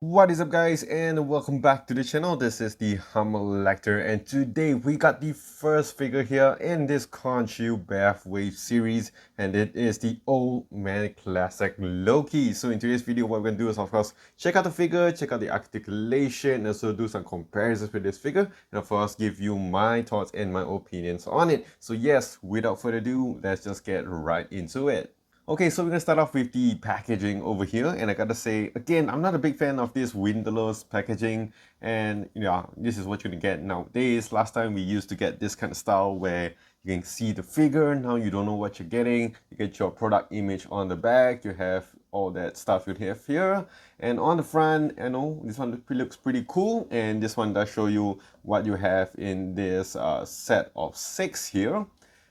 What is up, guys, and welcome back to the channel. This is the Humble Lector, and today we got the first figure here in this Khonshu BAF Wave series, and it is the old man classic Loki. So in today's video, what we're gonna do is, of course, check out the figure, check out the articulation, and also do some comparisons with this figure, and of course, give you my thoughts and my opinions on it. So yes, without further ado, let's just get right into it. Okay, so we're gonna start off with the packaging over here, and I gotta say, again, I'm not a big fan of this windowless packaging, and this is what you're gonna get nowadays. Last time we used to get this kind of style where you can see the figure, now you don't know what you're getting, you get your product image on the back, you have all that stuff you have here, and on the front, this one looks pretty cool, and this one does show you what you have in this set of 6 here,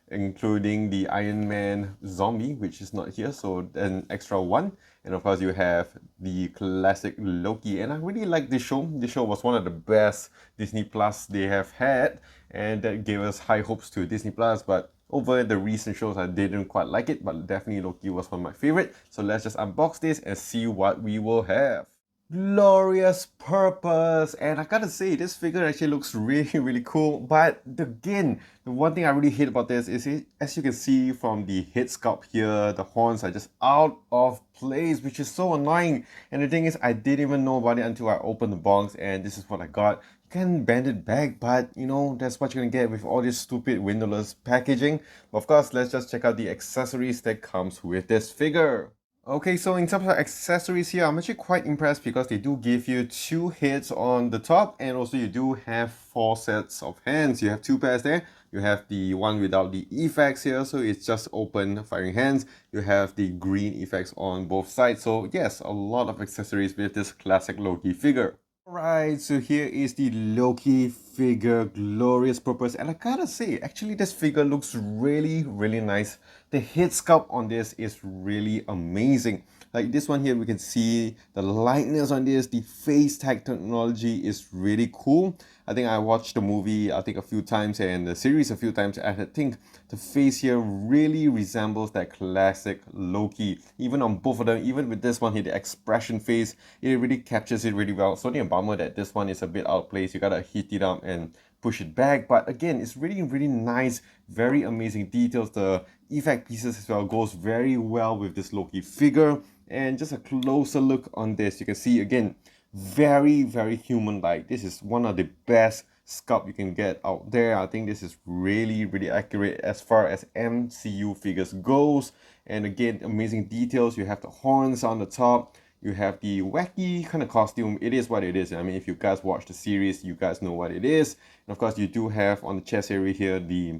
including the Iron Man zombie, which is not here, so an extra one. And of course, you have the classic Loki. And I really like this show. This show was one of the best Disney Plus they have had, and that gave us high hopes to Disney Plus. But over the recent shows, I didn't quite like it, but definitely Loki was one of my favorite. So let's just unbox this and see what we will have. Glorious purpose, and I gotta say this figure actually looks really cool, but again, the one thing I really hate about this is as you can see from the head sculpt here, the horns are just out of place, which is so annoying. And the thing is, I didn't even know about it until I opened the box, and this is what I got. You can bend it back, but that's what you're gonna get with all this stupid windowless packaging. But of course, let's just check out the accessories that comes with this figure. Okay, so in terms of accessories here, I'm actually quite impressed because they do give you 2 heads on the top, and also you do have 4 sets of hands. You have 2 pairs there. You have the one without the effects here, so it's just open firing hands. You have the green effects on both sides. So yes, a lot of accessories with this classic Loki figure. Right, so here is the Loki figure, glorious purpose, and I gotta say, actually this figure looks really nice. The head sculpt on this is really amazing. Like this one here, we can see the lightness on this, the face tag technology is really cool. I think I watched the movie, I think a few times, and the series a few times, and I think the face here really resembles that classic Loki. Even on both of them, even with this one here, the expression face, it really captures it really well. It's only a bummer that this one is a bit out of place. You gotta heat it up and push it back, but again, it's really nice, very amazing details. The effect pieces as well goes very well with this Loki figure. And just a closer look on this, you can see again, very human-like. This is one of the best sculpt you can get out there. I think this is really accurate as far as MCU figures goes. And again, amazing details. You have the horns on the top, you have the wacky kind of costume. It is what it is. I mean, if you guys watch the series, you guys know what it is. And of course, you do have on the chest area here the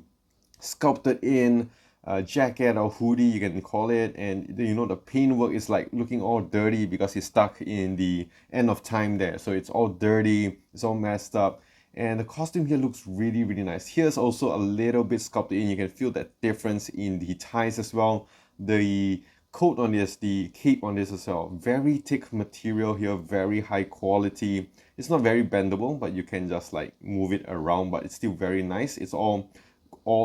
sculpted in jacket or hoodie, you can call it. And the paintwork is like looking all dirty because he's stuck in the end of time there. So it's all dirty, it's all messed up. And the costume here looks really nice. Here's also a little bit sculpted in. You can feel that difference in the ties as well. The coat on this, the cape on this as well, very thick material here, very high quality. It's not very bendable, but you can just like move it around, but it's still very nice. It's all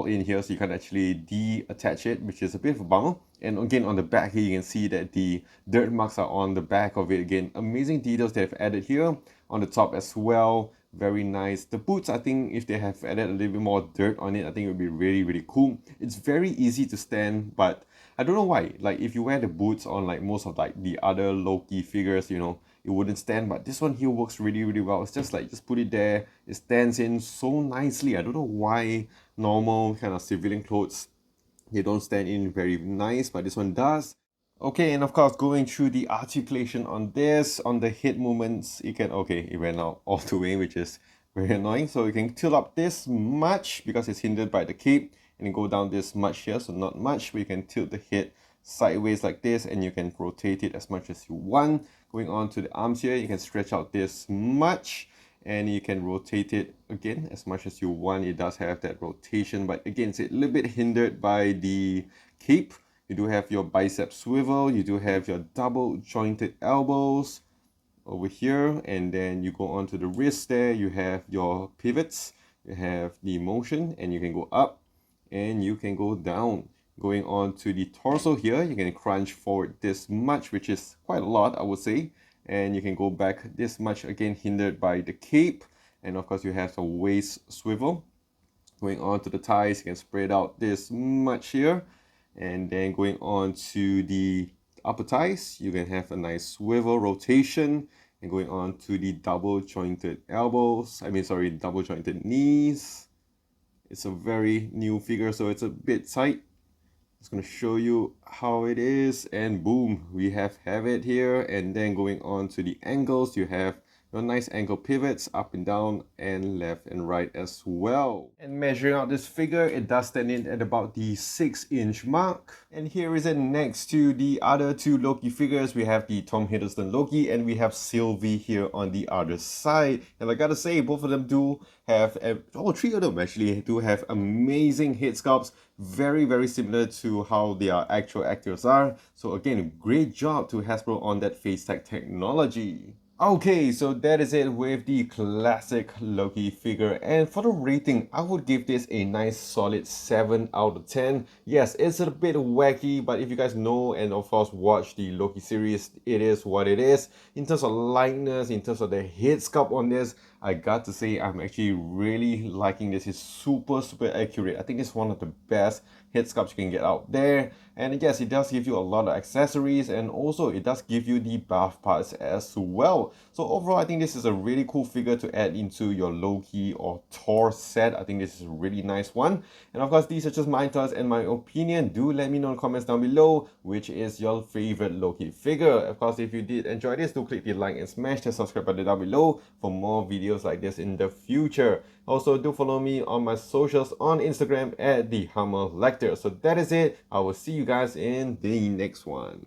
in here, so you can actually de-attach it, which is a bit of a bummer. And again, on the back here, you can see that the dirt marks are on the back of it. Again, amazing details they've added here on the top as well. Very nice. The boots, I think if they have added a little bit more dirt on it, I think it would be really cool. It's very easy to stand, but I don't know why. Like if you wear the boots on like most of like the other Loki figures, it wouldn't stand, but this one here works really well. It's just like, just put it there, it stands in so nicely. I don't know why normal kind of civilian clothes, they don't stand in very nice, but this one does. Okay, and of course, going through the articulation on this, on the head movements, okay, it went out all the way, which is very annoying. So you can tilt up this much because it's hindered by the cape, and then go down this much here, so not much, but you can tilt the head sideways like this, and you can rotate it as much as you want. Going on to the arms here, you can stretch out this much, and you can rotate it again as much as you want. It does have that rotation, but again, it's a little bit hindered by the cape. You do have your bicep swivel, you do have your double jointed elbows over here, and then you go on to the wrist there, you have your pivots, you have the motion, and you can go up and you can go down. Going on to the torso here, you can crunch forward this much, which is quite a lot, I would say. and you can go back this much, again hindered by the cape. And of course you have a waist swivel. Going on to the thighs, you can spread out this much here, and then going on to the upper thighs, you can have a nice swivel rotation, and going on to the double jointed elbows, double jointed knees. It's a very new figure, so it's a bit tight. Just gonna show you how it is, and boom, we have it here. And then going on to the angles, you have your nice angle pivots up and down and left and right as well. And measuring out this figure, it does stand in at about the 6-inch mark. And here is it next to the other two Loki figures. We have the Tom Hiddleston Loki, and we have Sylvie here on the other side. And I gotta say, both of them do have, three of them actually do have amazing head sculpts, very similar to how their actual actors are. So again, great job to Hasbro on that face tag technology. Okay, so that is it with the classic Loki figure, and for the rating, I would give this a nice solid 7 out of 10. Yes, it's a bit wacky, but if you guys know and of course watch the Loki series, it is what it is. In terms of lightness, in terms of the head sculpt on this, I got to say I'm actually really liking this. It's super accurate. I think it's one of the best head sculpts you can get out there. And yes, it does give you a lot of accessories, and also it does give you the buff parts as well. So overall, I think this is a really cool figure to add into your Loki or Thor set. I think this is a really nice one. And of course, these are just my thoughts and my opinion. Do let me know in the comments down below which is your favorite Loki figure. Of course, if you did enjoy this, do click the like and smash the subscribe button down below for more videos like this in the future. Also, do follow me on my socials on Instagram at the Hammer Lecter. So that is it. I will see you guys in the next one.